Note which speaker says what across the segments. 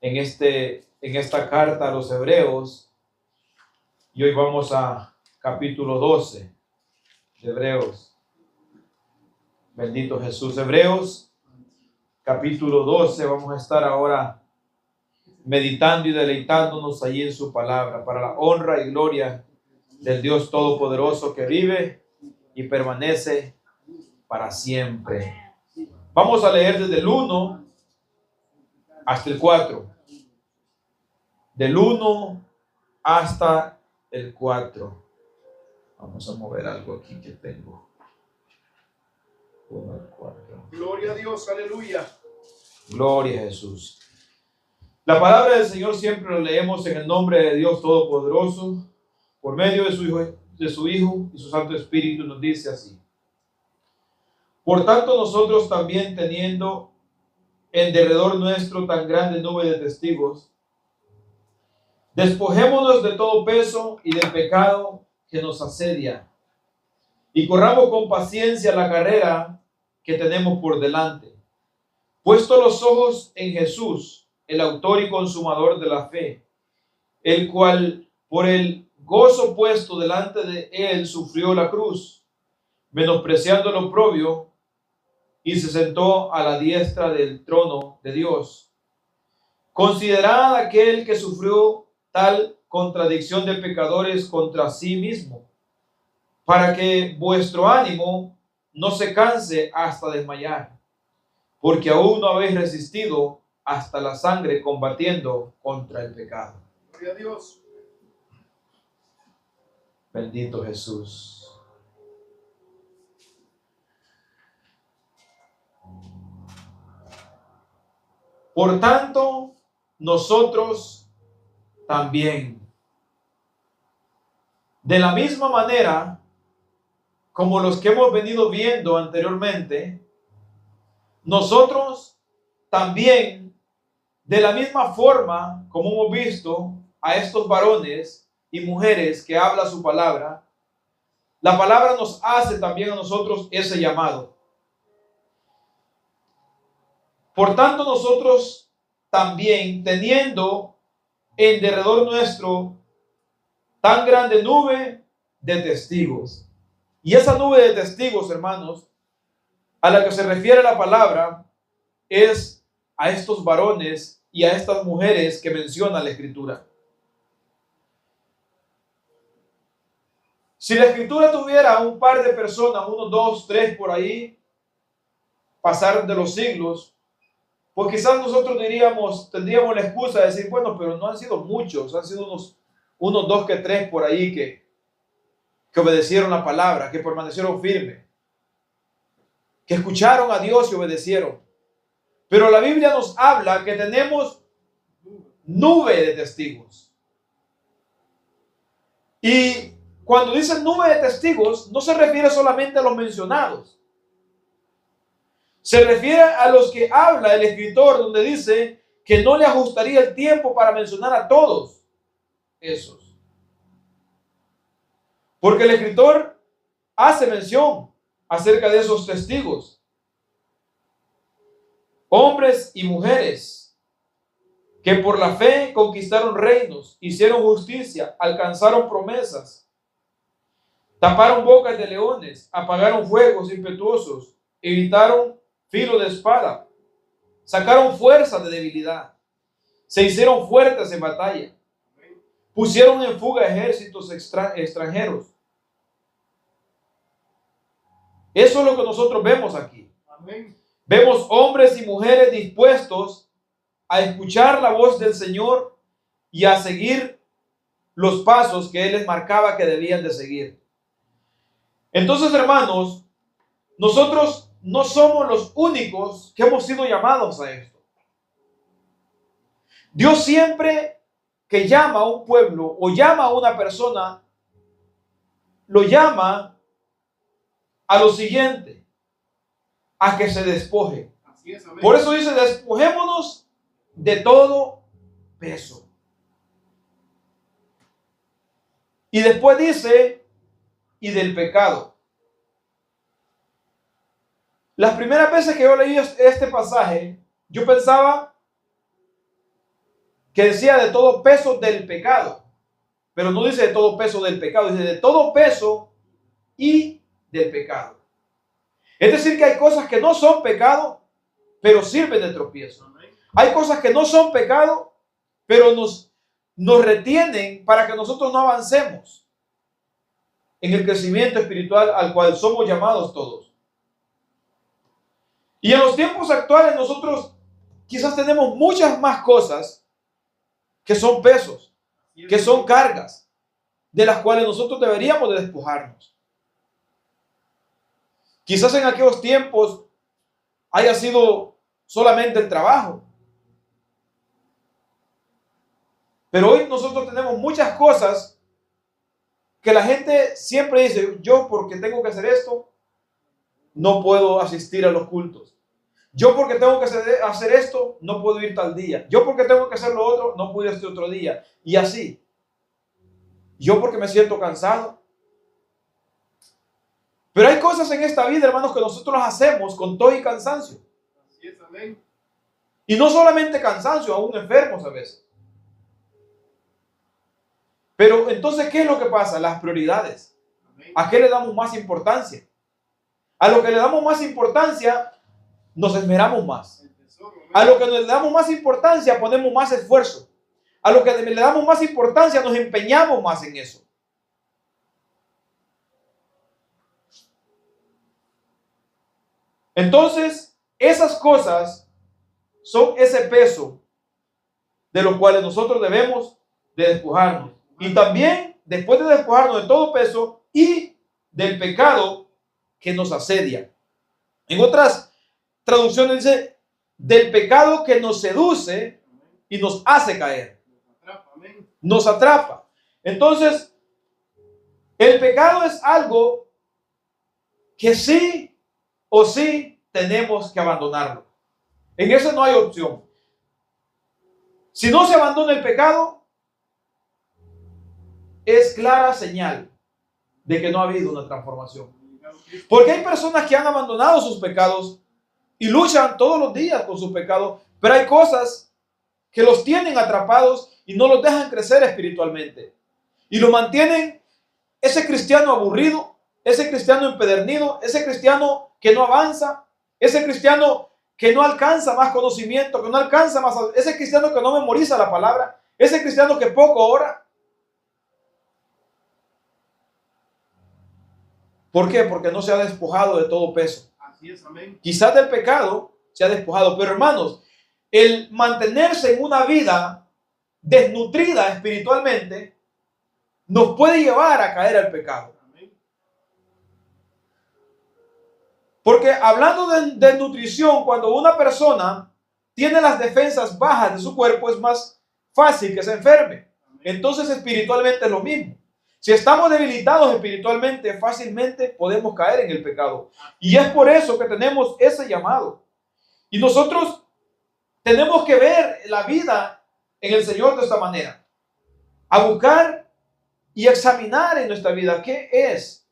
Speaker 1: en esta carta a los Hebreos, y hoy vamos a capítulo 12 de Hebreos. Bendito Jesús. Hebreos, capítulo 12, vamos a estar ahora meditando y deleitándonos allí en su palabra, para la honra y gloria del Dios Todopoderoso que vive y permanece para siempre. Vamos a leer desde el 1 hasta el 4. Del 1 hasta el 4. Vamos a mover algo aquí que tengo. 1 al 4.
Speaker 2: Gloria a Dios, aleluya.
Speaker 1: Gloria a Jesús. La palabra del Señor siempre lo leemos en el nombre de Dios Todopoderoso, por medio de su Hijo y su Santo Espíritu. Nos dice así: por tanto, nosotros también, teniendo en derredor nuestro tan grande nube de testigos, despojémonos de todo peso y del pecado que nos asedia, y corramos con paciencia la carrera que tenemos por delante, puesto los ojos en Jesús, el autor y consumador de la fe, el cual por el gozo puesto delante de él sufrió la cruz, menospreciando el oprobio, y se sentó a la diestra del trono de Dios. Considerad aquel que sufrió tal contradicción de pecadores contra sí mismo, para que vuestro ánimo no se canse hasta desmayar, porque aún no habéis resistido hasta la sangre combatiendo contra el pecado.
Speaker 2: Gloria a Dios.
Speaker 1: Bendito Jesús. Por tanto, nosotros también, de la misma manera como los que hemos venido viendo anteriormente, nosotros también, de la misma forma como hemos visto a estos varones y mujeres que habla su palabra, la palabra nos hace también a nosotros ese llamado. Por tanto, nosotros también, teniendo en derredor nuestro tan grande nube de testigos. Y esa nube de testigos, hermanos, a la que se refiere la palabra, es a estos varones y a estas mujeres que menciona la Escritura. Si la Escritura tuviera un par de personas, 1, 2, 3 por ahí, pasar de los siglos, pues quizás nosotros tendríamos la excusa de decir, bueno, pero no han sido muchos, han sido unos 2 que 3 por ahí que obedecieron la palabra, que permanecieron firmes, que escucharon a Dios y obedecieron. Pero la Biblia nos habla que tenemos nube de testigos. Y cuando dice nube de testigos, no se refiere solamente a los mencionados. Se refiere a los que habla el escritor, donde dice que no le ajustaría el tiempo para mencionar a todos esos. Porque el escritor hace mención acerca de esos testigos. Hombres y mujeres que por la fe conquistaron reinos, hicieron justicia, alcanzaron promesas, taparon bocas de leones, apagaron fuegos impetuosos, evitaron filo de espada, sacaron fuerza de debilidad, se hicieron fuertes en batalla, pusieron en fuga ejércitos extranjeros. Eso es lo que nosotros vemos aquí.
Speaker 2: Amén.
Speaker 1: Vemos hombres y mujeres dispuestos a escuchar la voz del Señor y a seguir los pasos que Él les marcaba que debían de seguir. Entonces, hermanos, nosotros no somos los únicos que hemos sido llamados a esto. Dios siempre que llama a un pueblo o llama a una persona, lo llama a lo siguiente, a que se despoje.
Speaker 2: Así es, amén.
Speaker 1: Por eso dice, despojémonos de todo peso. Y después dice, y del pecado. Las primeras veces que yo leí este pasaje, yo pensaba que decía de todo peso del pecado. Pero no dice de todo peso del pecado, dice de todo peso y del pecado. Es decir, que hay cosas que no son pecado, pero sirven de tropiezo. Hay cosas que no son pecado, pero nos retienen para que nosotros no avancemos en el crecimiento espiritual al cual somos llamados todos. Y en los tiempos actuales nosotros quizás tenemos muchas más cosas que son pesos, que son cargas, de las cuales nosotros deberíamos de despojarnos. Quizás en aquellos tiempos haya sido solamente el trabajo. Pero hoy nosotros tenemos muchas cosas que la gente siempre dice, yo porque tengo que hacer esto, no puedo asistir a los cultos. Yo porque tengo que hacer esto, no puedo ir tal día. Yo porque tengo que hacer lo otro, no puedo ir este otro día. Y así. Yo porque me siento cansado. Pero hay cosas en esta vida, hermanos, que nosotros hacemos con todo y cansancio.
Speaker 2: Así es, amén.
Speaker 1: Y no solamente cansancio, aún enfermos a veces. Pero entonces, ¿qué es lo que pasa? Las prioridades.
Speaker 2: Amén.
Speaker 1: ¿A qué le damos más importancia? A lo que le damos más importancia, nos esmeramos más.
Speaker 2: El tesoro, amén.
Speaker 1: A lo que le damos más importancia, ponemos más esfuerzo. A lo que le damos más importancia, nos empeñamos más en eso. Entonces, esas cosas son ese peso de los cuales nosotros debemos de despojarnos. Y también, después de despojarnos de todo peso y del pecado que nos asedia. En otras traducciones dice, del pecado que nos seduce y nos hace caer. Nos atrapa. Entonces, el pecado es algo que sí o sí tenemos que abandonarlo. En eso no hay opción. Si no se abandona el pecado, es clara señal de que no ha habido una transformación. Porque hay personas que han abandonado sus pecados y luchan todos los días con sus pecados, pero hay cosas que los tienen atrapados y no los dejan crecer espiritualmente. Y lo mantienen ese cristiano aburrido, ese cristiano empedernido, ese cristiano que no avanza, ese cristiano que no alcanza más conocimiento, que no alcanza más, ese cristiano que no memoriza la palabra, ese cristiano que poco ora. ¿Por qué? Porque no se ha despojado de todo peso.
Speaker 2: Así es, amén.
Speaker 1: Quizás del pecado se ha despojado, pero hermanos, el mantenerse en una vida desnutrida espiritualmente nos puede llevar a caer al pecado.
Speaker 2: Amén.
Speaker 1: Porque hablando de nutrición, cuando una persona tiene las defensas bajas de su cuerpo, es más fácil que se enferme. Entonces espiritualmente es lo mismo. Si estamos debilitados espiritualmente, fácilmente podemos caer en el pecado. Y es por eso que tenemos ese llamado. Y nosotros tenemos que ver la vida en el Señor de esta manera. A buscar y examinar en nuestra vida qué es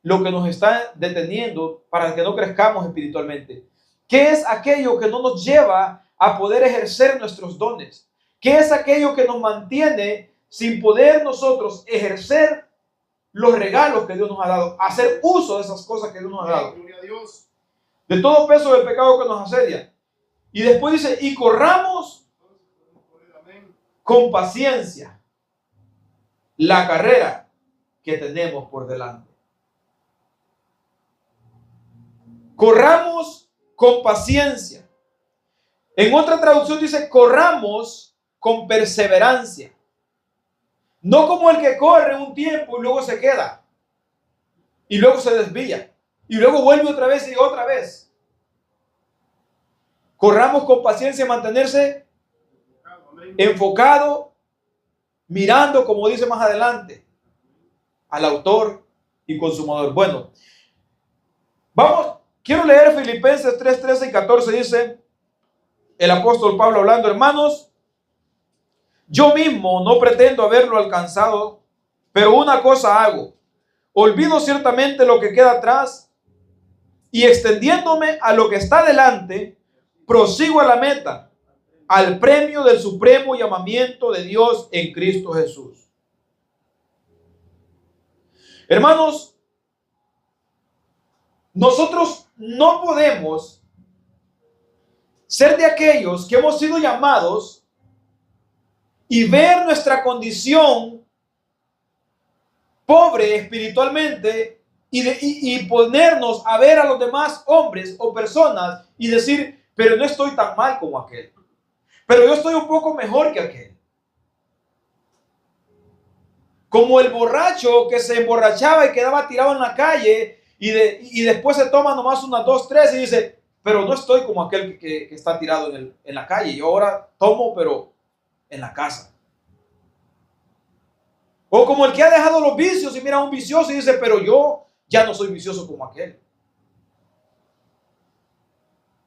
Speaker 1: lo que nos está deteniendo para que no crezcamos espiritualmente. ¿Qué es aquello que no nos lleva a poder ejercer nuestros dones? ¿Qué es aquello que nos mantiene sin poder nosotros ejercer los regalos que Dios nos ha dado, hacer uso de esas cosas que Dios nos ha dado?
Speaker 2: Gloria a Dios.
Speaker 1: De todo peso del pecado que nos asedia. Y después dice, y corramos
Speaker 2: Amén.
Speaker 1: con paciencia la carrera que tenemos por delante. Corramos con paciencia. En otra traducción dice, corramos con perseverancia. No como el que corre un tiempo y luego se queda. Y luego se desvía. Y luego vuelve otra vez y otra vez. Corramos con paciencia, mantenerse
Speaker 2: Amén.
Speaker 1: enfocado, mirando, como dice más adelante, al autor y consumador. Bueno, vamos, quiero leer Filipenses 3, 13 y 14. Dice el apóstol Pablo hablando, hermanos, yo mismo no pretendo haberlo alcanzado, pero una cosa hago, olvido ciertamente lo que queda atrás y extendiéndome a lo que está delante, prosigo a la meta, al premio del supremo llamamiento de Dios en Cristo Jesús. Hermanos, nosotros no podemos ser de aquellos que hemos sido llamados y ver nuestra condición pobre espiritualmente y ponernos a ver a los demás hombres o personas y decir, pero no estoy tan mal como aquel, pero yo estoy un poco mejor que aquel. Como el borracho que se emborrachaba y quedaba tirado en la calle y después se toma nomás unas 2, 3 y dice, pero no estoy como aquel que está tirado en la calle. Yo ahora tomo, pero en la casa. O como el que ha dejado los vicios y mira a un vicioso y dice, pero yo ya no soy vicioso como aquel.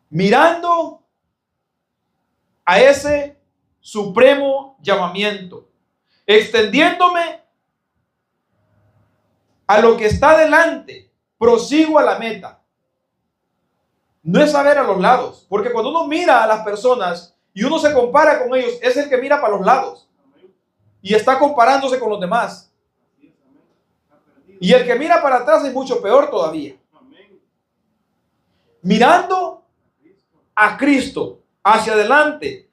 Speaker 1: Mirando a ese supremo llamamiento, extendiéndome a lo que está delante, prosigo a la meta. No es saber a los lados, porque cuando uno mira a las personas y uno se compara con ellos, es el que mira para los lados y está comparándose con los demás. Y el que mira para atrás es mucho peor todavía. Mirando a Cristo hacia adelante,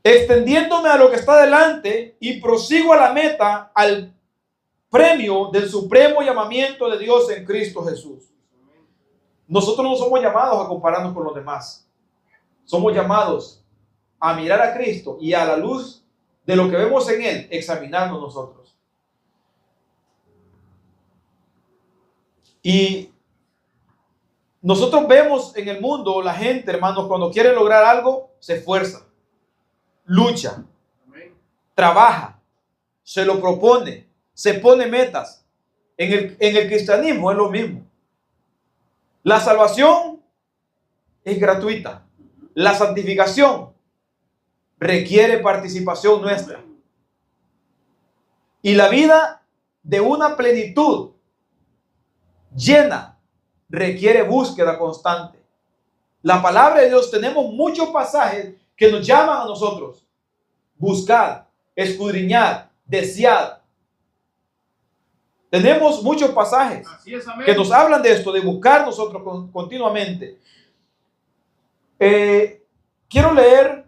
Speaker 1: extendiéndome a lo que está delante y prosigo a la meta, al premio del supremo llamamiento de Dios en Cristo Jesús. Nosotros no somos llamados a compararnos con los demás. Somos llamados a mirar a Cristo y a la luz de lo que vemos en Él, examinarnos nosotros. Y nosotros vemos en el mundo la gente, hermanos, cuando quiere lograr algo, se esfuerza, lucha, trabaja, se lo propone, se pone metas. En el cristianismo es lo mismo. La salvación es gratuita. La santificación requiere participación nuestra. Y la vida de una plenitud llena requiere búsqueda constante. La palabra de Dios, tenemos muchos pasajes que nos llaman a nosotros. Buscad, escudriñad, desead. Tenemos muchos pasajes que nos hablan de esto, de buscar nosotros continuamente. Quiero leer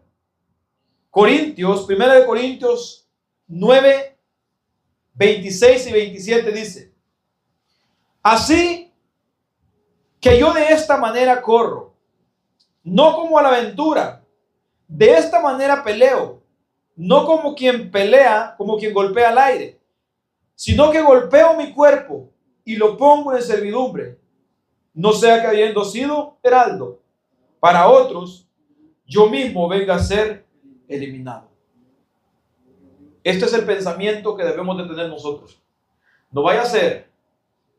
Speaker 1: Corintios, 1 Corintios 9, 26 y 27 dice: así que yo de esta manera corro, no como a la aventura, de esta manera peleo, no como quien pelea, como quien golpea al aire, sino que golpeo mi cuerpo y lo pongo en servidumbre, no sea que habiendo sido heraldo para otros, yo mismo venga a ser eliminado. Este es el pensamiento que debemos de tener nosotros. No vaya a ser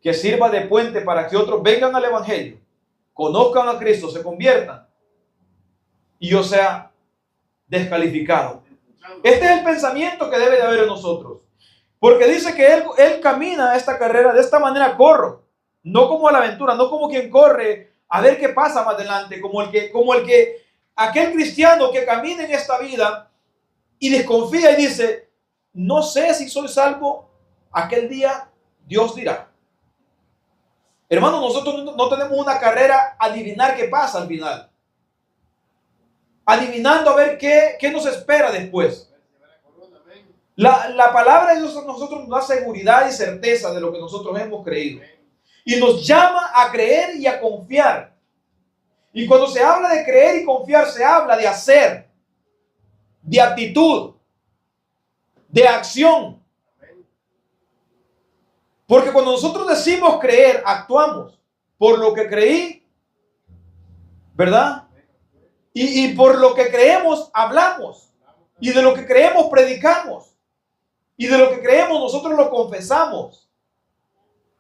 Speaker 1: que sirva de puente para que otros vengan al Evangelio, conozcan a Cristo, se conviertan y yo sea descalificado. Este es el pensamiento que debe de haber en nosotros. Porque dice que él camina esta carrera, de esta manera corro, no como a la aventura, no como quien corre a ver qué pasa más adelante, aquel cristiano que camina en esta vida y desconfía y dice, no sé si soy salvo, aquel día Dios dirá. Hermano, nosotros no tenemos una carrera a adivinar qué pasa al final. Adivinando a ver qué nos espera después. La palabra de Dios a nosotros nos da seguridad y certeza de lo que nosotros hemos creído. Y nos llama a creer y a confiar. Y cuando se habla de creer y confiar, se habla de hacer, de actitud, de acción. Porque cuando nosotros decimos creer, actuamos por lo que creí, ¿verdad? Y por lo que creemos, hablamos. Y de lo que creemos, predicamos. Y de lo que creemos, nosotros lo confesamos.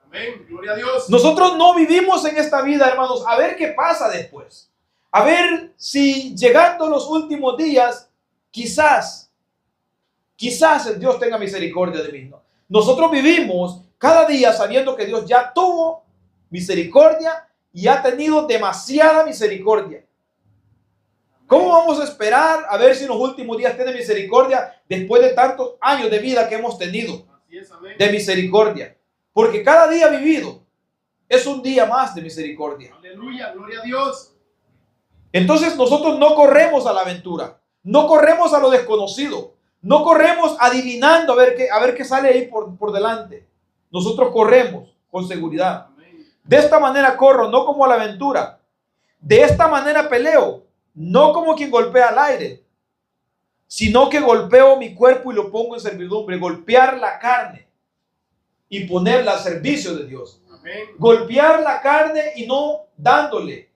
Speaker 2: Amén. Gloria a Dios.
Speaker 1: Nosotros no vivimos en esta vida, hermanos, a ver qué pasa después. A ver si llegando los últimos días, quizás el Dios tenga misericordia de mí. ¿No? Nosotros vivimos cada día sabiendo que Dios ya tuvo misericordia y ha tenido demasiada misericordia. ¿Cómo vamos a esperar a ver si en los últimos días tiene misericordia después de tantos años de vida que hemos tenido
Speaker 2: Así es, amén.
Speaker 1: de misericordia? Porque cada día vivido es un día más de misericordia.
Speaker 2: Aleluya, gloria a Dios.
Speaker 1: Entonces nosotros no corremos a la aventura, no corremos a lo desconocido, no corremos adivinando a ver qué sale ahí por delante. Nosotros corremos con seguridad.
Speaker 2: Amén.
Speaker 1: De esta manera corro, no como a la aventura. De esta manera peleo, no como quien golpea al aire, sino que golpeo mi cuerpo y lo pongo en servidumbre. Golpear la carne y ponerla al servicio de Dios.
Speaker 2: Amén.
Speaker 1: Golpear la carne y no dándole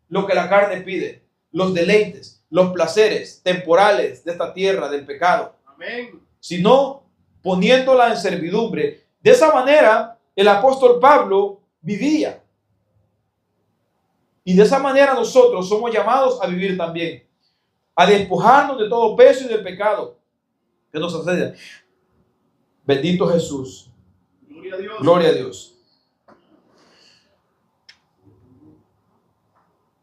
Speaker 1: lo que la carne pide, los deleites, los placeres temporales de esta tierra del pecado,
Speaker 2: Amén.
Speaker 1: sino poniéndola en servidumbre. De esa manera el apóstol Pablo vivía. Y de esa manera nosotros somos llamados a vivir también, a despojarnos de todo peso y del pecado que nos asedia. Bendito Jesús.
Speaker 2: Gloria a Dios.
Speaker 1: Gloria a Dios.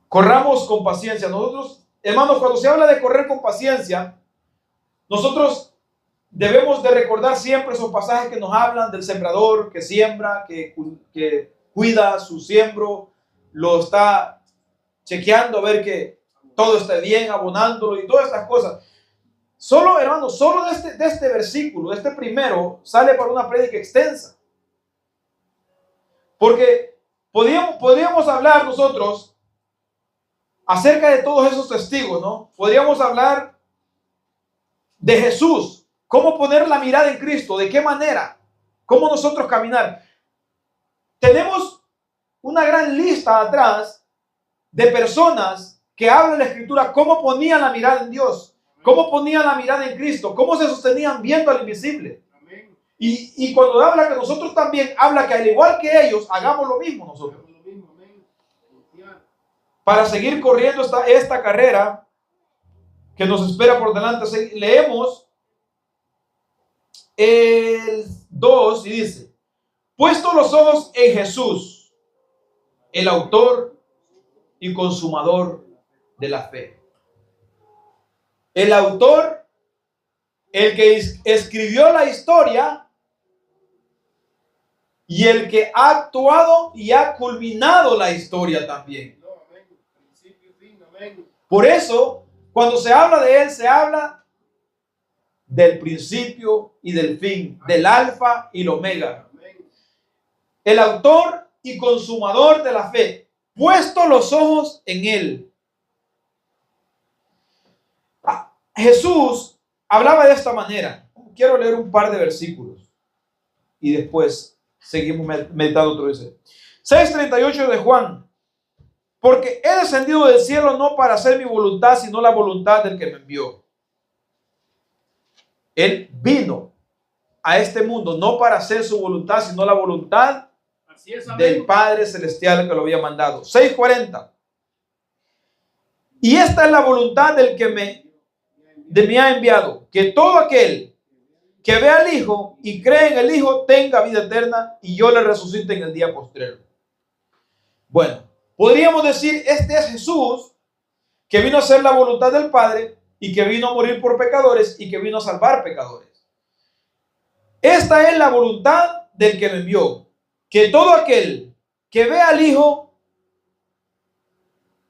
Speaker 1: Corramos con paciencia. Nosotros, hermanos, cuando se habla de correr con paciencia, nosotros debemos de recordar siempre esos pasajes que nos hablan del sembrador que siembra, que cuida su siembro, lo está chequeando a ver que todo esté bien, abonándolo y todas estas cosas. Solo, hermanos, solo de este versículo, de este primero, sale para una prédica extensa. Porque podríamos hablar nosotros acerca de todos esos testigos, ¿no? Podríamos hablar de Jesús, cómo poner la mirada en Cristo, de qué manera, cómo nosotros caminar. Tenemos una gran lista atrás de personas que hablan en la Escritura cómo ponían la mirada en Dios, cómo ponían la mirada en Cristo, cómo se sostenían viendo al invisible.
Speaker 2: Amén.
Speaker 1: Y cuando habla que nosotros también, habla que al igual que ellos, hagamos lo mismo nosotros.
Speaker 2: Hagamos lo mismo, amén. Confiar.
Speaker 1: Para seguir corriendo esta carrera que nos espera por delante. Leemos el 2 y dice: puesto los ojos en Jesús, el autor y consumador de la fe. El autor, el que escribió la historia y el que ha actuado y ha culminado la historia también.
Speaker 2: No, amén. Principio y fin, amén.
Speaker 1: Por eso, cuando se habla de él, se habla del principio y del fin, del alfa y el omega.
Speaker 2: Amén.
Speaker 1: El autor y consumador de la fe, puesto los ojos en él. Jesús hablaba de esta manera. Quiero leer un par de versículos y después seguimos meditando otro vez. 6:38 de Juan. Porque he descendido del cielo no para hacer mi voluntad, sino la voluntad del que me envió. Él vino a este mundo no para hacer su voluntad, sino la voluntad
Speaker 2: Así es, amén.
Speaker 1: del Padre Celestial que lo había mandado. 6:40. Y esta es la voluntad del que me ha enviado, que todo aquel que ve al Hijo y cree en el Hijo tenga vida eterna y yo le resucite en el día postrero. Bueno, podríamos decir, este es Jesús que vino a hacer la voluntad del Padre y que vino a morir por pecadores y que vino a salvar pecadores. Esta es la voluntad del que me envió, que todo aquel que ve al Hijo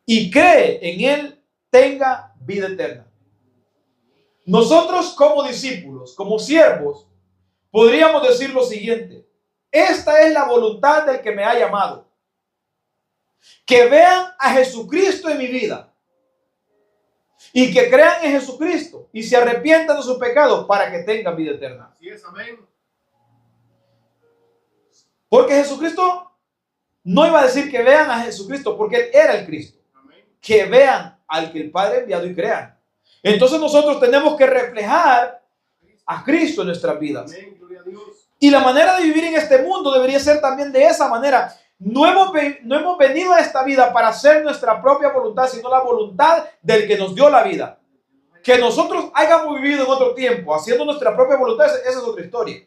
Speaker 1: y cree en Él tenga vida eterna. Nosotros como discípulos, como siervos, podríamos decir lo siguiente: esta es la voluntad del que me ha llamado. Que vean a Jesucristo en mi vida y que crean en Jesucristo y se arrepientan de sus pecados para que tengan vida eterna.
Speaker 2: Así es, amén.
Speaker 1: Porque Jesucristo no iba a decir que vean a Jesucristo porque Él era el Cristo.
Speaker 2: Amén.
Speaker 1: Que vean al que el Padre ha enviado y crean. Entonces nosotros tenemos que reflejar a Cristo en nuestras vidas.
Speaker 2: Amén, gloria a Dios.
Speaker 1: Y la manera de vivir en este mundo debería ser también de esa manera. No hemos venido a esta vida para hacer nuestra propia voluntad, sino la voluntad del que nos dio la vida. Que nosotros hayamos vivido en otro tiempo haciendo nuestra propia voluntad, esa es otra historia.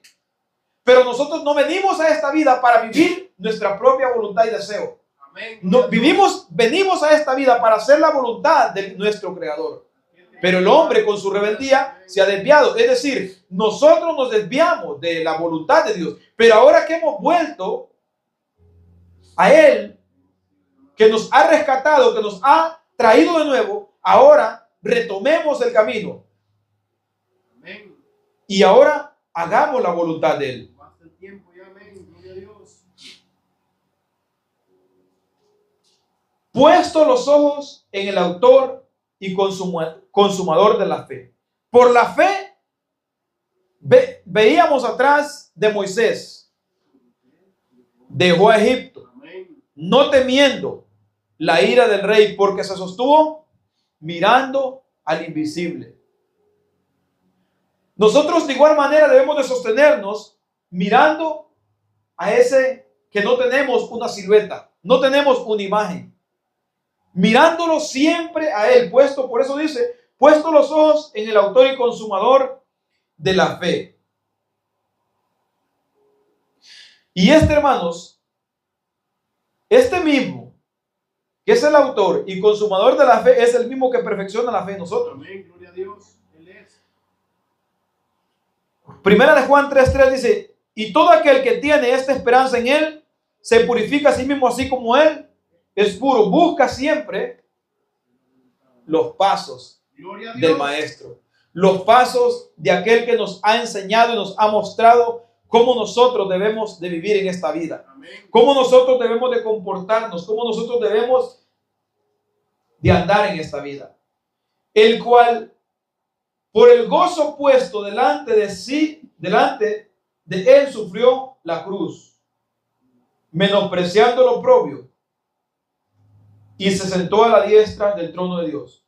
Speaker 1: Pero nosotros no venimos a esta vida para vivir nuestra propia voluntad y deseo.
Speaker 2: Amén.
Speaker 1: Venimos a esta vida para hacer la voluntad de nuestro Creador. Pero el hombre con su rebeldía se ha desviado. Es decir, nosotros nos desviamos de la voluntad de Dios. Pero ahora que hemos vuelto a Él, que nos ha rescatado, que nos ha traído de nuevo, ahora retomemos el camino.
Speaker 2: Amén.
Speaker 1: Y ahora hagamos la voluntad de Él.
Speaker 2: Basta el tiempo ya, amén. Gloria a Dios.
Speaker 1: Puesto los ojos en el autor y consumador de la fe. Por la fe veíamos atrás de Moisés. Dejó a Egipto,
Speaker 2: Amén.
Speaker 1: no temiendo la ira del rey, porque se sostuvo mirando al invisible. Nosotros de igual manera debemos de sostenernos mirando a ese que no tenemos una silueta, no tenemos una imagen. Mirándolo siempre a Él, por eso dice, puesto los ojos en el autor y consumador de la fe. Y hermanos, este mismo, que es el autor y consumador de la fe, es el mismo que perfecciona la fe en nosotros.
Speaker 2: Amén. Gloria a Dios. Él es.
Speaker 1: Primera de Juan 3:3 dice, y todo aquel que tiene esta esperanza en Él, se purifica a sí mismo así como Él es puro. Busca siempre los pasos
Speaker 2: Gloria a Dios.
Speaker 1: del Maestro, los pasos de aquel que nos ha enseñado y nos ha mostrado cómo nosotros debemos de vivir en esta vida,
Speaker 2: Amén.
Speaker 1: cómo nosotros debemos de comportarnos, cómo nosotros debemos de andar en esta vida, el cual por el gozo puesto delante de él sufrió la cruz, menospreciando lo oprobio, y se sentó a la diestra del trono de Dios.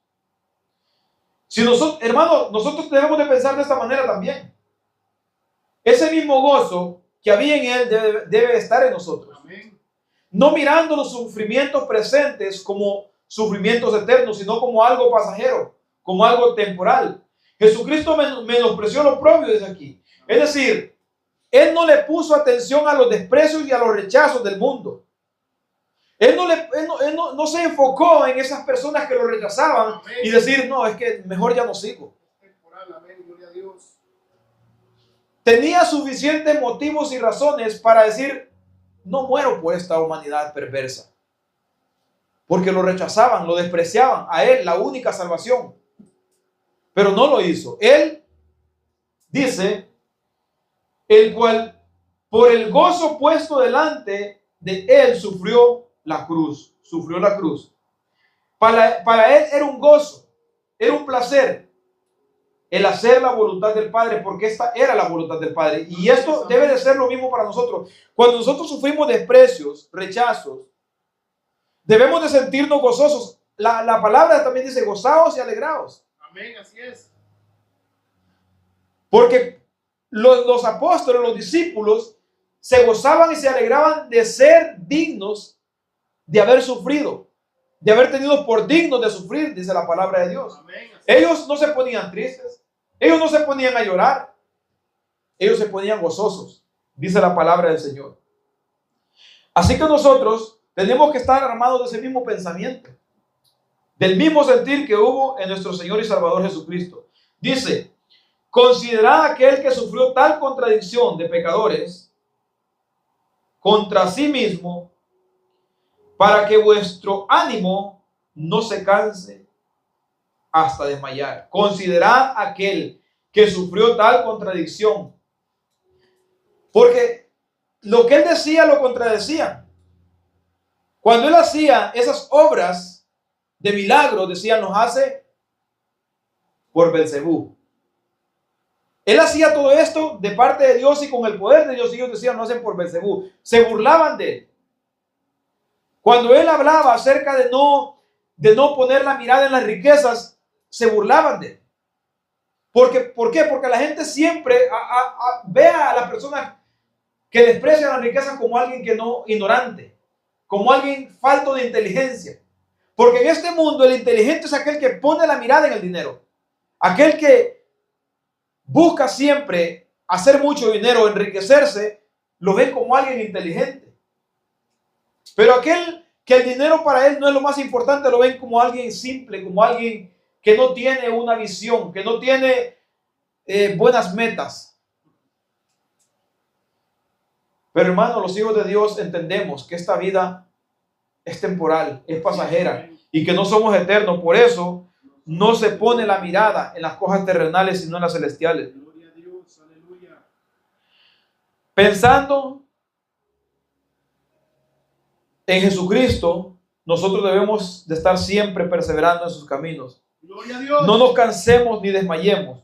Speaker 1: Si nosotros, hermanos, nosotros debemos de pensar de esta manera también. Ese mismo gozo que había en Él debe estar en nosotros.
Speaker 2: Amén.
Speaker 1: No mirando los sufrimientos presentes como sufrimientos eternos, sino como algo pasajero, como algo temporal. Jesucristo menospreció lo propio desde aquí. Es decir, Él no le puso atención a los desprecios y a los rechazos del mundo. Él no se enfocó en esas personas que lo rechazaban. Amén. Y decir, no, es que mejor ya no sigo.
Speaker 2: Temporal. Amén. Gloria a Dios.
Speaker 1: Tenía suficientes motivos y razones para decir, no muero por esta humanidad perversa. Porque lo rechazaban, lo despreciaban. A Él, la única salvación. Pero no lo hizo. Él dice, el cual por el gozo puesto delante de Él sufrió la cruz. Para Él era un gozo, era un placer el hacer la voluntad del Padre, porque esta era la voluntad del Padre. Y esto debe de ser lo mismo para nosotros. Cuando nosotros sufrimos desprecios, rechazos, debemos de sentirnos gozosos. La palabra también dice, gozaos y alegraos.
Speaker 2: Amén, así es.
Speaker 1: Porque los apóstoles, los discípulos, se gozaban y se alegraban de ser dignos de haber sufrido, de haber tenido por dignos de sufrir, dice la palabra de Dios.
Speaker 2: Amén.
Speaker 1: Ellos no se ponían tristes, ellos no se ponían a llorar, ellos se ponían gozosos, dice la palabra del Señor. Así que nosotros tenemos que estar armados de ese mismo pensamiento, del mismo sentir que hubo en nuestro Señor y Salvador Jesucristo. Dice, considerad aquel que sufrió tal contradicción de pecadores contra sí mismo, para que vuestro ánimo no se canse hasta desmayar. Considerad aquel que sufrió tal contradicción. Porque lo que él decía lo contradecía. Cuando él hacía esas obras de milagro, decían, nos hace por Belcebú. Él hacía todo esto de parte de Dios y con el poder de Dios. Y ellos decían, no hacen por Belcebú. Se burlaban de él. Cuando él hablaba acerca de no poner la mirada en las riquezas, se burlaban de él. ¿Por qué? Porque la gente siempre ve a las personas que desprecian las riquezas como alguien que no, ignorante, como alguien falto de inteligencia. Porque en este mundo el inteligente es aquel que pone la mirada en el dinero, aquel que busca siempre hacer mucho dinero, enriquecerse, lo ven como alguien inteligente. Pero aquel que el dinero para él no es lo más importante, lo ven como alguien simple, como alguien que no tiene una visión, que no tiene buenas metas. Pero hermano, los hijos de Dios entendemos que esta vida es temporal, es pasajera y que no somos eternos. Por eso no se pone la mirada en las cosas terrenales, sino en las celestiales.
Speaker 2: Gloria a Dios, aleluya.
Speaker 1: Pensando en Jesucristo, nosotros debemos de estar siempre perseverando en sus caminos.
Speaker 2: Gloria a Dios.
Speaker 1: No nos cansemos ni desmayemos.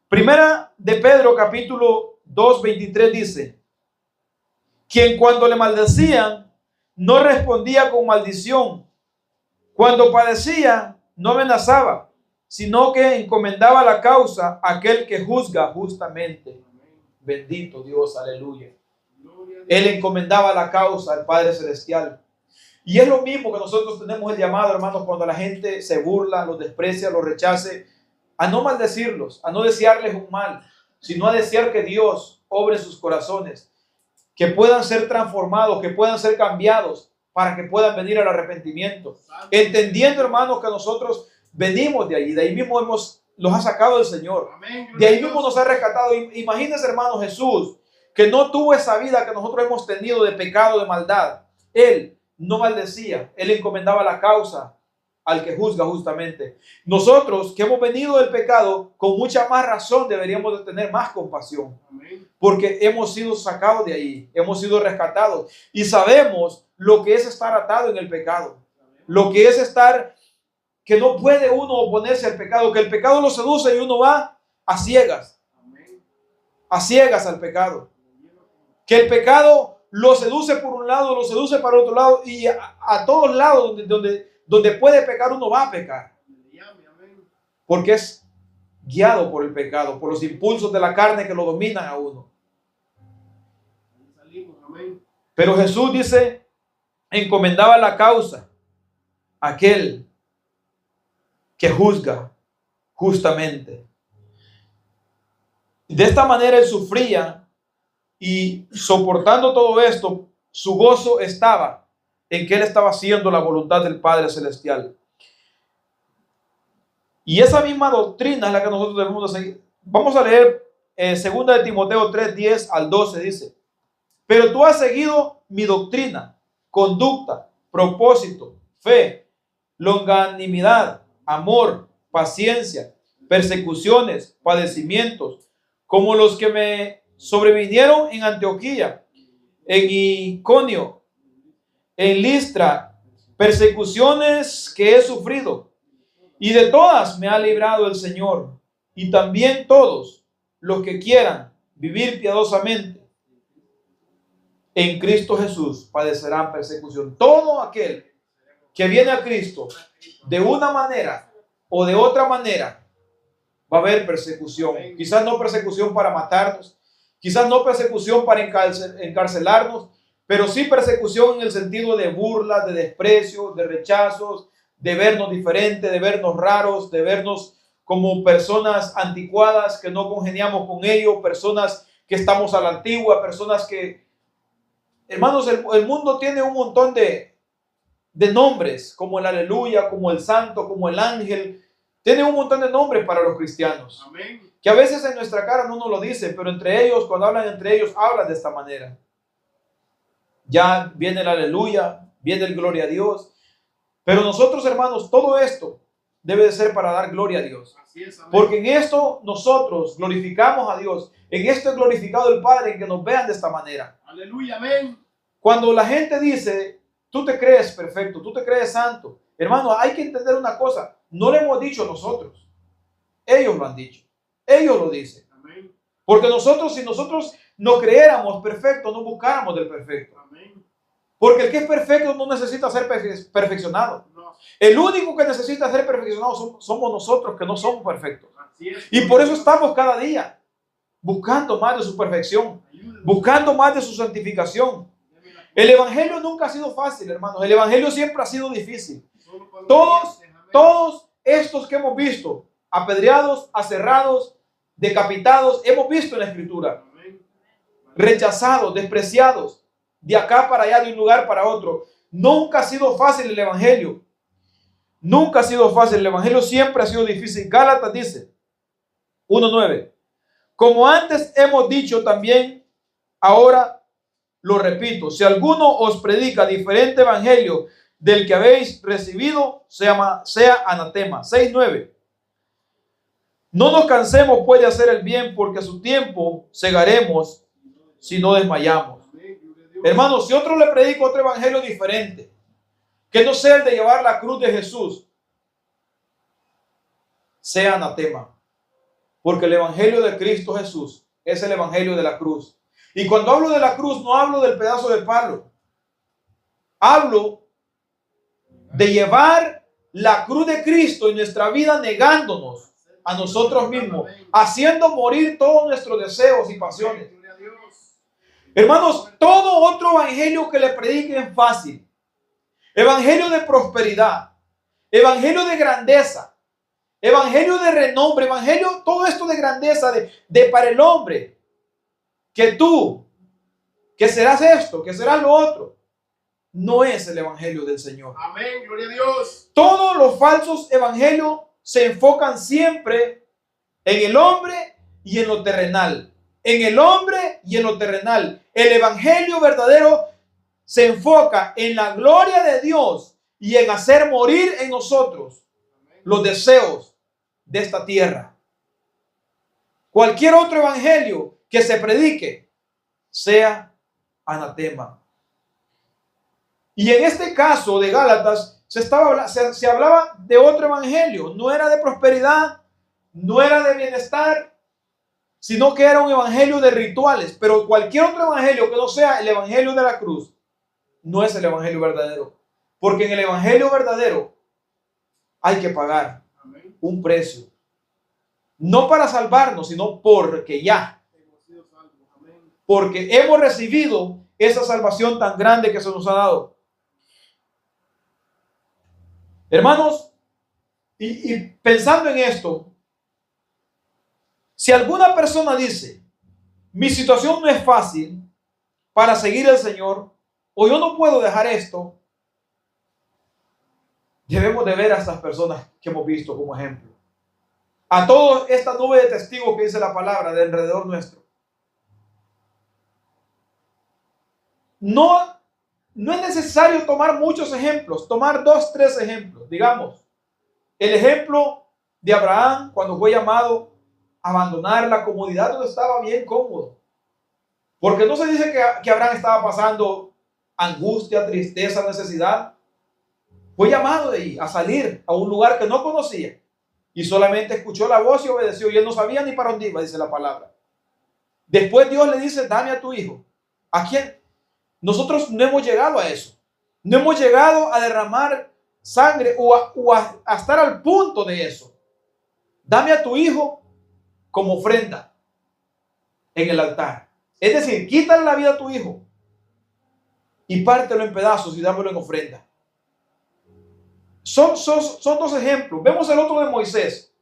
Speaker 1: Primera de Pedro, capítulo 2, 23 dice: quien cuando le maldecían, no respondía con maldición. Cuando padecía, no amenazaba, sino que encomendaba la causa a aquel que juzga justamente. Bendito Dios, aleluya.
Speaker 2: Gloria a Dios.
Speaker 1: Él encomendaba la causa al Padre Celestial. Y es lo mismo que nosotros tenemos el llamado, hermanos, cuando la gente se burla, los desprecia, los rechace, a no maldecirlos, a no desearles un mal, sino a desear que Dios obre en sus corazones, que puedan ser transformados, que puedan ser cambiados, para que puedan venir al arrepentimiento. Entendiendo, hermanos, que nosotros venimos de ahí mismo los ha sacado el Señor.
Speaker 2: Amén.
Speaker 1: De ahí mismo nos ha rescatado. Imagínense, hermano, Jesús, que no tuvo esa vida que nosotros hemos tenido de pecado, de maldad. Él no maldecía, él encomendaba la causa al que juzga justamente. Nosotros que hemos venido del pecado, con mucha más razón deberíamos de tener más compasión.
Speaker 2: Amén.
Speaker 1: Porque hemos sido sacados de ahí, hemos sido rescatados y sabemos lo que es estar atado en el pecado, lo que es estar, que no puede uno oponerse al pecado, que el pecado lo seduce y uno va a ciegas al pecado, que el pecado lo seduce por un lado, lo seduce para otro lado y a todos lados donde puede pecar uno va a pecar, porque es guiado por el pecado, por los impulsos de la carne que lo dominan a uno. Pero Jesús dice, encomendaba la causa a aquel que juzga justamente. De esta manera él sufría y soportando todo esto, su gozo estaba en que él estaba haciendo la voluntad del Padre Celestial. Y esa misma doctrina es la que nosotros debemos de seguir. Vamos a leer 2 de Timoteo 3, 10 al 12, dice: pero tú has seguido mi doctrina, conducta, propósito, fe, longanimidad, amor, paciencia, persecuciones, padecimientos, como los que me sobrevinieron en Antioquía, en Iconio, en Listra, persecuciones que he sufrido, y de todas me ha librado el Señor, y también todos los que quieran vivir piadosamente en Cristo Jesús padecerán persecución. Todo aquel que viene a Cristo de una manera o de otra manera va a haber persecución. Quizás no persecución para matarnos, quizás no persecución para encarcelarnos, pero sí persecución en el sentido de burlas, de desprecio, de rechazos, de vernos diferentes, de vernos raros, de vernos como personas anticuadas que no congeniamos con ellos, personas que estamos a la antigua, personas que, hermanos, el mundo tiene un montón de nombres, como el aleluya, como el santo, como el ángel. Tiene un montón de nombres para los cristianos.
Speaker 2: Amén.
Speaker 1: Que a veces en nuestra cara no nos lo dicen, pero entre ellos, cuando hablan entre ellos, hablan de esta manera. Ya viene el aleluya, viene el gloria a Dios. Pero nosotros, hermanos, todo esto debe de ser para dar gloria a Dios.
Speaker 2: Así es, amén.
Speaker 1: Porque en esto nosotros glorificamos a Dios. En esto es glorificado el Padre, en que nos vean de esta manera.
Speaker 2: Aleluya, amén.
Speaker 1: Cuando la gente dice, tú te crees perfecto, tú te crees santo, hermano, hay que entender una cosa. No lo hemos dicho nosotros. Ellos lo han dicho. Ellos lo dicen.
Speaker 2: Amén.
Speaker 1: Porque nosotros, si nosotros no creéramos perfecto, no buscáramos del perfecto.
Speaker 2: Amén.
Speaker 1: Porque el que es perfecto no necesita ser perfeccionado.
Speaker 2: No.
Speaker 1: El único que necesita ser perfeccionado somos nosotros, que no somos perfectos.
Speaker 2: Así es.
Speaker 1: Y por eso estamos cada día buscando más de su perfección,
Speaker 2: Ayúdanos.
Speaker 1: buscando más de su santificación. El evangelio nunca ha sido fácil, hermanos. El evangelio siempre ha sido difícil.
Speaker 2: Solo para los
Speaker 1: Todos,
Speaker 2: creyentes, amén.
Speaker 1: todos estos que hemos visto, apedreados, aserrados, decapitados, hemos visto en la Escritura,
Speaker 2: Amén.
Speaker 1: rechazados, despreciados, de acá para allá, de un lugar para otro. nunca ha sido fácil el evangelio. Nunca ha sido fácil. El evangelio siempre ha sido difícil. Gálatas dice 1:9. Como antes hemos dicho también, ahora lo repito. Si alguno os predica diferente evangelio del que habéis recibido, sea anatema. 6:9. No nos cansemos pues de hacer el bien, porque a su tiempo segaremos si no desmayamos.
Speaker 2: Amén. Gloria a Dios.
Speaker 1: Hermanos, si otro le predica otro evangelio diferente, que no sea el de llevar la cruz de Jesús, sea anatema. Porque el evangelio de Cristo Jesús es el evangelio de la cruz. Y cuando hablo de la cruz, no hablo del pedazo de palo. Hablo de llevar la cruz de Cristo en nuestra vida, negándonos a nosotros mismos, haciendo morir todos nuestros deseos y pasiones.
Speaker 2: Gloria a Dios.
Speaker 1: Hermanos, todo otro evangelio que le prediquen es fácil. Evangelio de prosperidad, evangelio de grandeza, evangelio de renombre, evangelio, todo esto de grandeza, de para el hombre, que tú, que serás esto, que serás lo otro, no es el evangelio del Señor.
Speaker 2: Amén. Gloria a Dios.
Speaker 1: Todos los falsos evangelios se enfocan siempre en el hombre y en lo terrenal. En el hombre y en lo terrenal. El evangelio verdadero se enfoca en la gloria de Dios y en hacer morir en nosotros los deseos de esta tierra. Cualquier otro evangelio que se predique sea anatema. Y en este caso de Gálatas se hablaba de otro evangelio. No era de prosperidad, no era de bienestar, sino que era un evangelio de rituales. Pero cualquier otro evangelio que no sea el evangelio de la cruz no es el evangelio verdadero. Porque en el evangelio verdadero hay que pagar
Speaker 2: Amén.
Speaker 1: un precio. No para salvarnos, sino porque ya.
Speaker 2: Hemos sido salvos. Amén.
Speaker 1: Porque hemos recibido esa salvación tan grande que se nos ha dado. Hermanos, y pensando en esto, si alguna persona dice, mi situación no es fácil para seguir al Señor, o yo no puedo dejar esto, debemos de ver a estas personas que hemos visto como ejemplo. A toda esta nube de testigos que dice la palabra de alrededor nuestro. No es necesario tomar muchos ejemplos, tomar 2, 3 ejemplos. Digamos, el ejemplo de Abraham cuando fue llamado a abandonar la comodidad donde estaba bien cómodo. Porque no se dice que Abraham estaba pasando angustia, tristeza, necesidad. Fue llamado de ahí a salir a un lugar que no conocía y solamente escuchó la voz y obedeció, y él no sabía ni para dónde iba, dice la palabra. Después Dios le dice, dame a tu hijo. ¿A quién? Nosotros no hemos llegado a eso. No hemos llegado a derramar sangre o a estar al punto de eso. Dame a tu hijo como ofrenda en el altar. Es decir, quítale la vida a tu hijo y pártelo en pedazos y dámelo en ofrenda. Son 2 ejemplos. Vemos el otro de Moisés.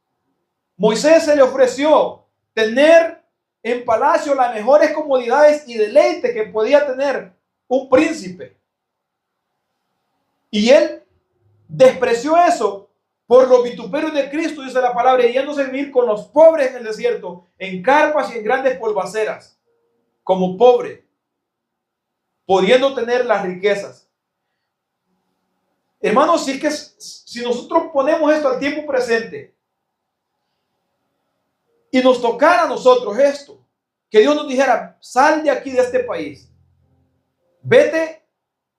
Speaker 1: Moisés se le ofreció tener en palacio las mejores comodidades y deleites que podía tener un príncipe. Y él despreció eso por los vituperios de Cristo, dice la palabra, y yéndose a vivir con los pobres en el desierto, en carpas y en grandes polvaceras, como pobre, pudiendo tener las riquezas. Hermanos, si nosotros ponemos esto al tiempo presente y nos tocara a nosotros esto, que Dios nos dijera, sal de aquí, de este país, vete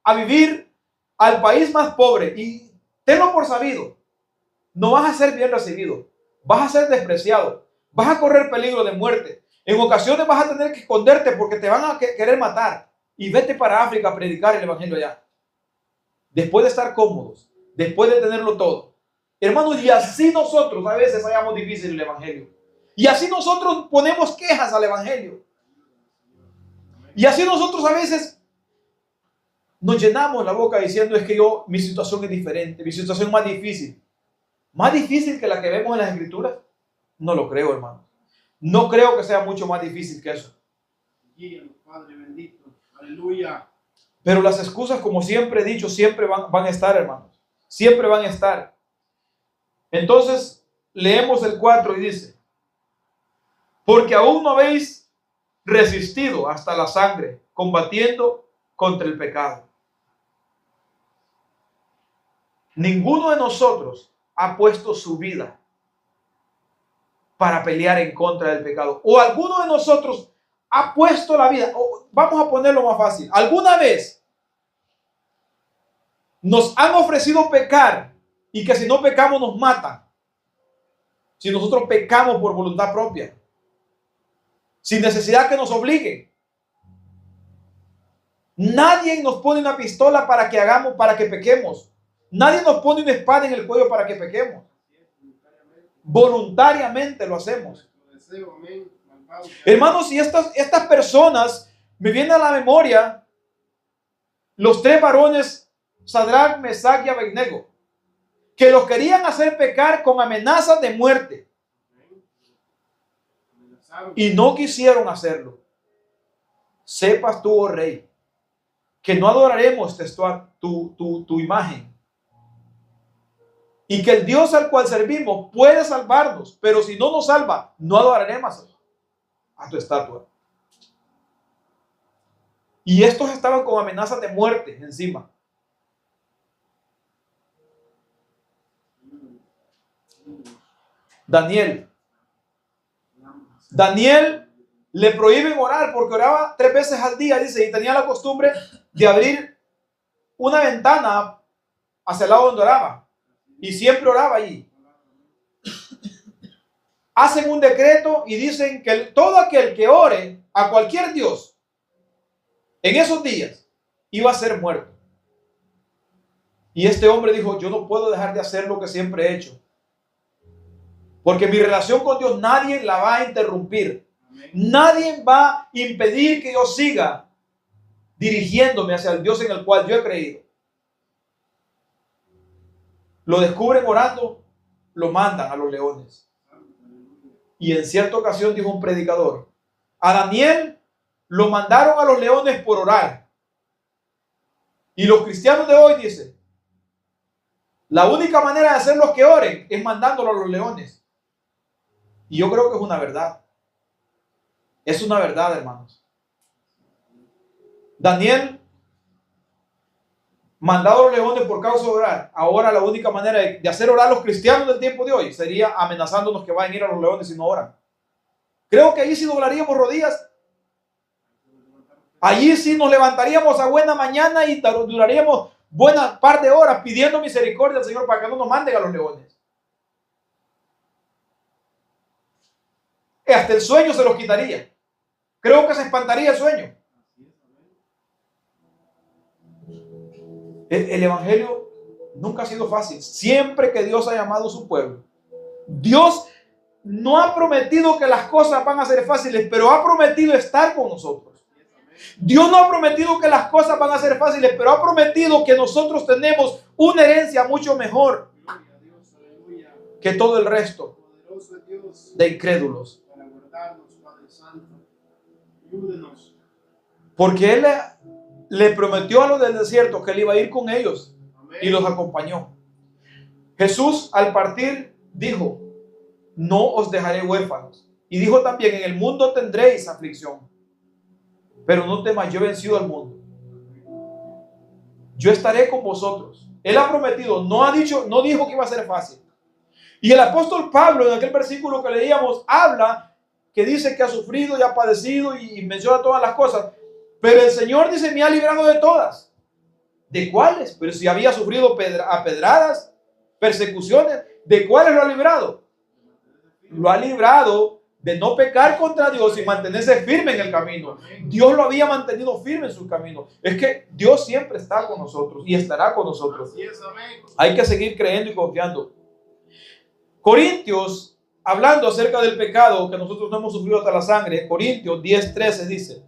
Speaker 1: a vivir al país más pobre y tenlo por sabido, no vas a ser bien recibido, vas a ser despreciado, vas a correr peligro de muerte, en ocasiones vas a tener que esconderte porque te van a querer matar, y vete para África a predicar el evangelio allá. Después de estar cómodos, después de tenerlo todo. Hermanos, y así nosotros a veces hallamos difícil el evangelio. Y así nosotros ponemos quejas al evangelio. Y así nosotros a veces nos llenamos la boca diciendo, es que mi situación es diferente, mi situación es más difícil. ¿Más difícil que la que vemos en las escrituras? No lo creo, hermano. No creo que sea mucho más difícil que eso.
Speaker 2: Guíanos, Padre bendito. Aleluya.
Speaker 1: Pero las excusas, como siempre he dicho, siempre van a estar, hermanos. Siempre van a estar. Entonces, leemos el 4 y dice: porque aún no habéis resistido hasta la sangre, combatiendo contra el pecado. Ninguno de nosotros ha puesto su vida para pelear en contra del pecado. O alguno de nosotros ha puesto la vida. Vamos a ponerlo más fácil. ¿Alguna vez nos han ofrecido pecar y que si no pecamos nos matan? Si nosotros pecamos por voluntad propia, sin necesidad que nos obliguen. Nadie nos pone una pistola para que pequemos. Nadie nos pone una espada en el cuello para que pequemos. Voluntariamente lo hacemos. Hermanos, y estas personas me vienen a la memoria los 3 varones, Sadrach, Mesach y Abednego, que los querían hacer pecar con amenazas de muerte y no quisieron hacerlo. Sepas tú, oh rey, que no adoraremos tu imagen, y que el Dios al cual servimos puede salvarnos, pero si no nos salva, no adoraremos a tu estatua. Y estos estaban con amenazas de muerte encima. Daniel le prohíben orar porque oraba 3 veces al día, dice, y tenía la costumbre de abrir una ventana hacia el lado donde oraba, y siempre oraba allí. Hacen un decreto y dicen que todo aquel que ore a cualquier Dios en esos días iba a ser muerto. Y este hombre dijo: yo no puedo dejar de hacer lo que siempre he hecho, porque mi relación con Dios nadie la va a interrumpir. Nadie va a impedir que yo siga dirigiéndome hacia el Dios en el cual yo he creído. Lo descubren orando, lo mandan a los leones. Y en cierta ocasión dijo un predicador: a Daniel lo mandaron a los leones por orar. Y los cristianos de hoy dicen: la única manera de hacerlos que oren es mandándolo a los leones. Y yo creo que es una verdad. Es una verdad, hermanos. Daniel, mandado a los leones por causa de orar. Ahora la única manera de hacer orar a los cristianos del tiempo de hoy sería amenazándonos que van a ir a los leones si no oran. Creo que allí sí doblaríamos rodillas. Allí sí nos levantaríamos a buena mañana y duraríamos buena par de horas pidiendo misericordia al Señor para que no nos manden a los leones. Hasta el sueño se los quitaría. Creo que se espantaría el sueño. El evangelio nunca ha sido fácil. Siempre que Dios ha llamado a su pueblo, Dios no ha prometido que las cosas van a ser fáciles, pero ha prometido estar con nosotros. Dios no ha prometido que las cosas van a ser fáciles, pero ha prometido que nosotros tenemos una herencia mucho mejor que todo el resto de incrédulos. Porque Él le prometió a los del desierto que Él iba a ir con ellos y los acompañó. Jesús al partir dijo: no os dejaré huérfanos. Y dijo también: en el mundo tendréis aflicción, pero no temas, yo he vencido al mundo. Yo estaré con vosotros. Él ha prometido, no dijo que iba a ser fácil. Y el apóstol Pablo, en aquel versículo que leíamos, habla que dice que ha sufrido y ha padecido y menciona todas las cosas. Pero el Señor dice: me ha librado de todas. ¿De cuáles? Pero si había sufrido pedradas, persecuciones, ¿de cuáles lo ha librado? Lo ha librado de no pecar contra Dios y mantenerse firme en el camino. Dios lo había mantenido firme en su camino. Es que Dios siempre está con nosotros y estará con nosotros. Hay que seguir creyendo y confiando. Corintios, hablando acerca del pecado que nosotros no hemos sufrido hasta la sangre, Corintios 10:13 dice: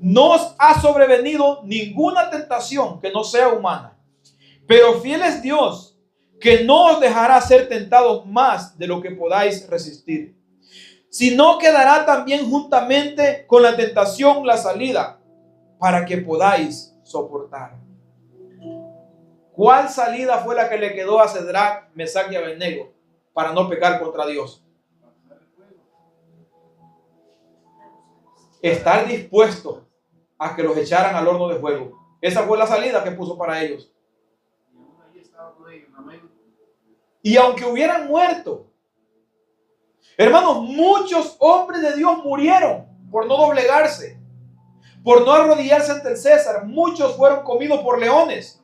Speaker 1: no os ha sobrevenido ninguna tentación que no sea humana, pero fiel es Dios, que no os dejará ser tentados más de lo que podáis resistir, sino que dará también juntamente con la tentación la salida, para que podáis soportar. ¿Cuál salida fue la que le quedó a Cedrac, Mesac y Abednego para no pecar contra Dios? Estar dispuesto a que los echaran al horno de fuego. Esa fue la salida que puso para ellos. Y aunque hubieran muerto, hermanos, muchos hombres de Dios murieron por no doblegarse, por no arrodillarse ante el César. Muchos fueron comidos por leones.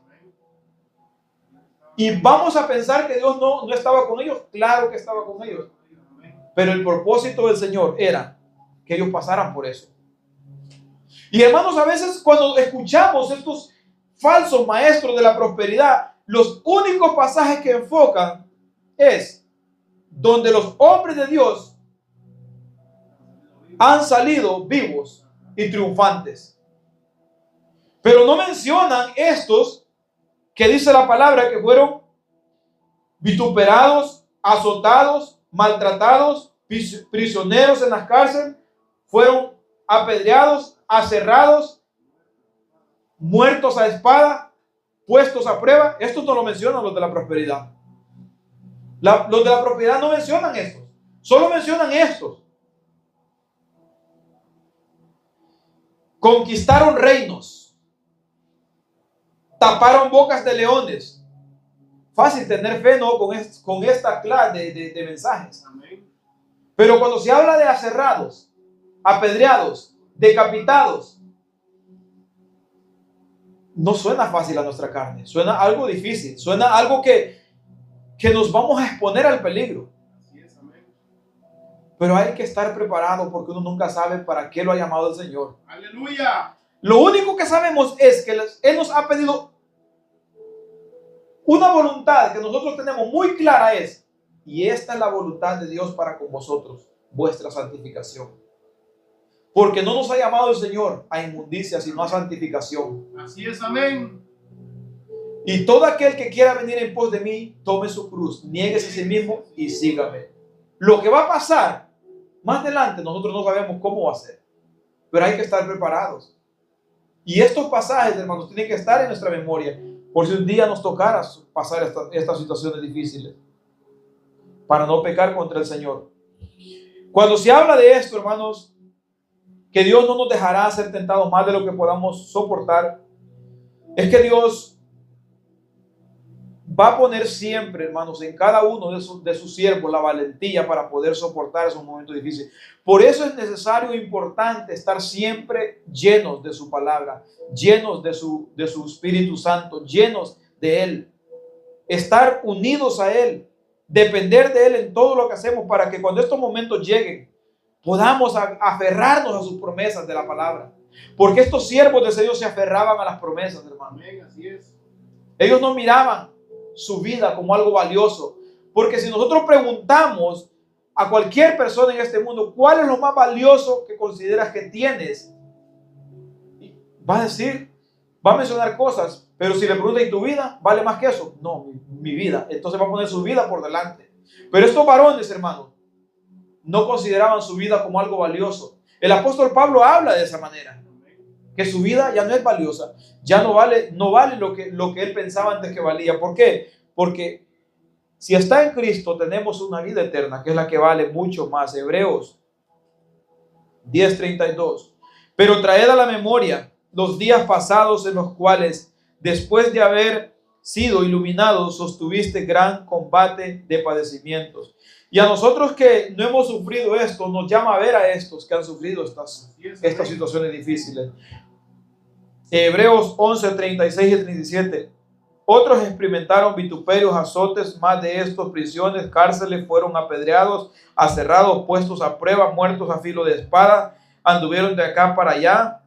Speaker 1: Y vamos a pensar que Dios no estaba con ellos. Claro que estaba con ellos. Pero el propósito del Señor era que ellos pasaran por eso. Y hermanos, a veces cuando escuchamos estos falsos maestros de la prosperidad, los únicos pasajes que enfocan es donde los hombres de Dios han salido vivos y triunfantes. Pero no mencionan estos que dice la palabra que fueron vituperados, azotados, maltratados, prisioneros en las cárceles, fueron apedreados, aserrados, muertos a espada, puestos a prueba. Estos no lo mencionan los de la prosperidad. Los de la prosperidad no mencionan estos, solo mencionan estos. Conquistaron reinos, taparon bocas de leones. Fácil tener fe, ¿no? Con esta clase de mensajes. Amén. Pero cuando se habla de aserrados, apedreados, decapitados, no suena fácil a nuestra carne. Suena algo difícil. Suena algo que nos vamos a exponer al peligro. Así es, amén. Pero hay que estar preparado porque uno nunca sabe para qué lo ha llamado el Señor. ¡Aleluya! Lo único que sabemos es que Él nos ha pedido una voluntad que nosotros tenemos muy clara es, y esta es la voluntad de Dios para con vosotros, vuestra santificación. Porque no nos ha llamado el Señor a inmundicia, sino a santificación. Así es, amén. Y todo aquel que quiera venir en pos de mí, tome su cruz, niéguese a sí mismo y sígame. Lo que va a pasar más adelante, nosotros no sabemos cómo va a ser, pero hay que estar preparados. Y estos pasajes, hermanos, tienen que estar en nuestra memoria, por si un día nos tocara pasar estas situaciones difíciles, para no pecar contra el Señor. Cuando se habla de esto, hermanos, que Dios no nos dejará ser tentados más de lo que podamos soportar, es que Dios va a poner siempre, hermanos, en cada uno de sus siervos la valentía para poder soportar esos momentos difíciles. Por eso es necesario e importante estar siempre llenos de su palabra, llenos de su Espíritu Santo, llenos de Él. Estar unidos a Él, depender de Él en todo lo que hacemos para que cuando estos momentos lleguen, podamos aferrarnos a sus promesas de la palabra. Porque estos siervos de Dios se aferraban a las promesas, hermano. Así es. Ellos no miraban su vida como algo valioso. Porque si nosotros preguntamos a cualquier persona en este mundo, ¿cuál es lo más valioso que consideras que tienes? Va a decir, va a mencionar cosas, pero si le preguntas, ¿y tu vida vale más que eso? No, mi vida. Entonces va a poner su vida por delante. Pero estos varones, hermanos, no consideraban su vida como algo valioso. El apóstol Pablo habla de esa manera, que su vida ya no es valiosa, ya no vale lo que él pensaba antes que valía. ¿Por qué? Porque si está en Cristo tenemos una vida eterna, que es la que vale mucho más. Hebreos 10:32. Pero traed a la memoria los días pasados en los cuales, después de haber sido iluminados, sostuviste gran combate de padecimientos. Y a nosotros que no hemos sufrido esto, nos llama a ver a estos que han sufrido estas situaciones difíciles. Hebreos 11:36 y 37. Otros experimentaron vituperios, azotes, más de estos, prisiones, cárceles, fueron apedreados, aserrados, puestos a prueba, muertos a filo de espada, anduvieron de acá para allá,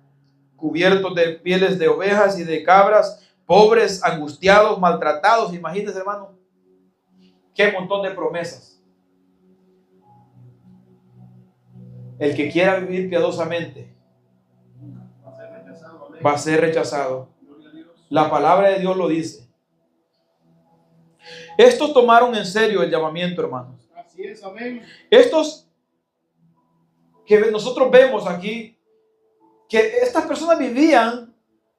Speaker 1: cubiertos de pieles de ovejas y de cabras, pobres, angustiados, maltratados. Imagínense, hermano, qué montón de promesas. El que quiera vivir piadosamente va a ser rechazado. La palabra de Dios lo dice. Estos tomaron en serio el llamamiento, hermanos. Así es, amén. Estos que nosotros vemos aquí, que estas personas vivían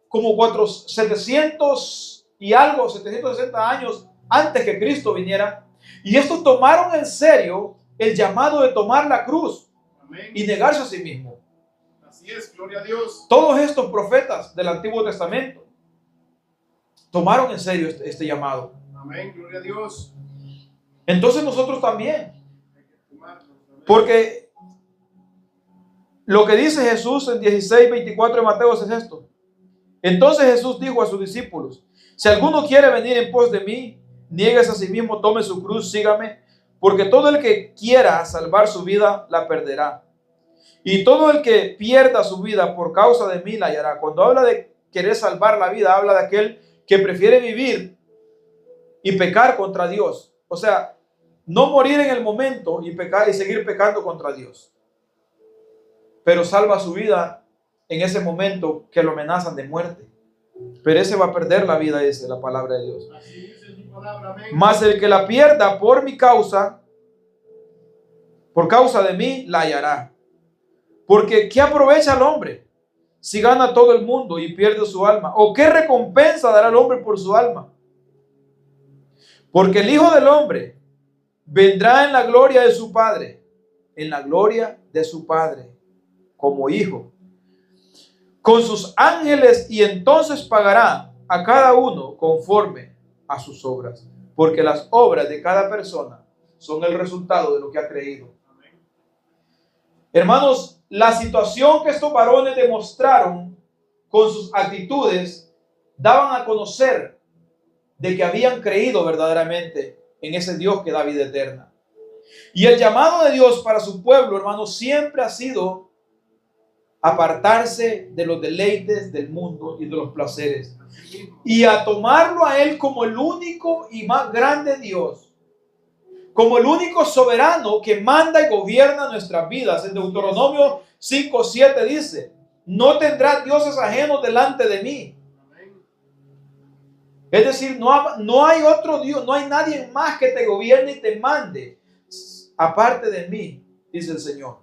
Speaker 1: como 700 y algo, 760 años antes que Cristo viniera. Y estos tomaron en serio el llamado de tomar la cruz
Speaker 2: Amén.
Speaker 1: y negarse a sí mismo.
Speaker 2: Así es, gloria a Dios.
Speaker 1: Todos estos profetas del Antiguo Testamento tomaron en serio este llamado.
Speaker 2: Amén, gloria a Dios.
Speaker 1: Entonces nosotros también,
Speaker 2: Hay que tomarnos, amén.
Speaker 1: porque lo que dice Jesús en 16:24 de Mateo es esto. Entonces Jesús dijo a sus discípulos: si alguno quiere venir en pos de mí, niéguese a sí mismo, tome su cruz, sígame, porque todo el que quiera salvar su vida la perderá. Y todo el que pierda su vida por causa de mí la hallará. Cuando habla de querer salvar la vida, habla de aquel que prefiere vivir y pecar contra Dios. O sea, no morir en el momento y pecar y seguir pecando contra Dios, pero salva su vida en ese momento que lo amenazan de muerte. Pero ese va a perder la vida, dice la palabra de Dios.
Speaker 2: Así dice su palabra, amén.
Speaker 1: Mas el que la pierda por mi causa, por causa de mí, la hallará. Porque ¿qué aprovecha el hombre si gana todo el mundo y pierde su alma? ¿O qué recompensa dará el hombre por su alma? Porque el Hijo del Hombre vendrá en la gloria de su Padre, en la gloria de su Padre, como Hijo, con sus ángeles, y entonces pagará a cada uno conforme a sus obras, porque las obras de cada persona son el resultado de lo que ha creído.
Speaker 2: Amén.
Speaker 1: Hermanos, la situación que estos varones demostraron con sus actitudes daban a conocer de que habían creído verdaderamente en ese Dios que da vida eterna. Y el llamado de Dios para su pueblo, hermanos, siempre ha sido apartarse de los deleites del mundo y de los placeres,
Speaker 2: Así mismo.
Speaker 1: y a tomarlo a Él como el único y más grande Dios, como el único soberano que manda y gobierna nuestras vidas. En Deuteronomio 5:7 dice: no tendrás dioses ajenos delante de mí.
Speaker 2: Amén.
Speaker 1: Es decir, no hay otro Dios, no hay nadie más que te gobierne y te mande aparte de mí, dice el Señor.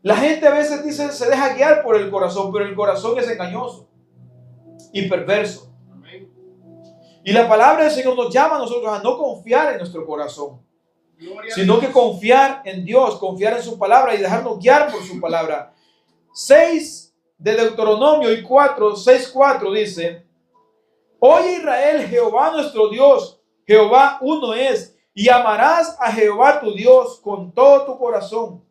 Speaker 1: La gente a veces dice, se deja guiar por el corazón, pero el corazón es engañoso y perverso.
Speaker 2: Amén.
Speaker 1: Y la palabra del Señor nos llama a nosotros a no confiar en nuestro corazón,
Speaker 2: Gloria a
Speaker 1: sino
Speaker 2: Dios.
Speaker 1: que confiar en Dios, confiar en su palabra y dejarnos guiar por su palabra. 6 de Deuteronomio y 6:4 dice: oye Israel, Jehová nuestro Dios, Jehová uno es, y amarás a Jehová tu Dios con todo tu corazón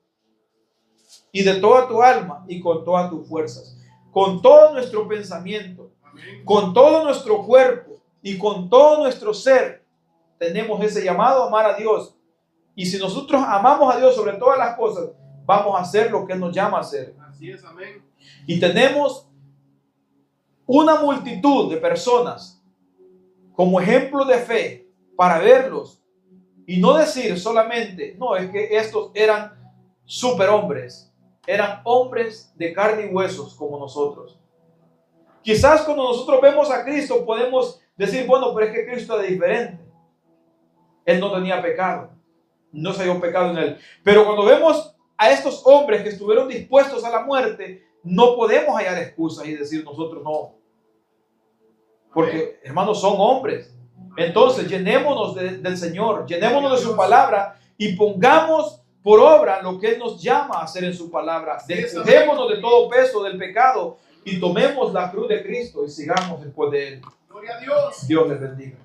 Speaker 1: y de toda tu alma y con todas tus fuerzas, con todo nuestro pensamiento,
Speaker 2: Amén.
Speaker 1: con todo nuestro cuerpo y con todo nuestro ser. Tenemos ese llamado a amar a Dios. Y si nosotros amamos a Dios sobre todas las cosas, vamos a hacer lo que Él nos llama a hacer.
Speaker 2: Así es, amén.
Speaker 1: Y tenemos una multitud de personas como ejemplo de fe para verlos y no decir solamente, no, es que estos eran superhombres, eran hombres de carne y huesos como nosotros. Quizás cuando nosotros vemos a Cristo podemos decir, bueno, pero es que Cristo era diferente. Él no tenía pecado, no se halló pecado en Él. Pero cuando vemos a estos hombres que estuvieron dispuestos a la muerte, no podemos hallar excusas y decir nosotros no. Porque, hermanos, son hombres. Entonces, llenémonos del Señor, llenémonos de su palabra y pongamos por obra lo que Él nos llama a hacer en su palabra. Despojémonos de todo peso del pecado y tomemos la cruz de Cristo y sigamos después de Él.
Speaker 2: Gloria a Dios.
Speaker 1: Dios les bendiga.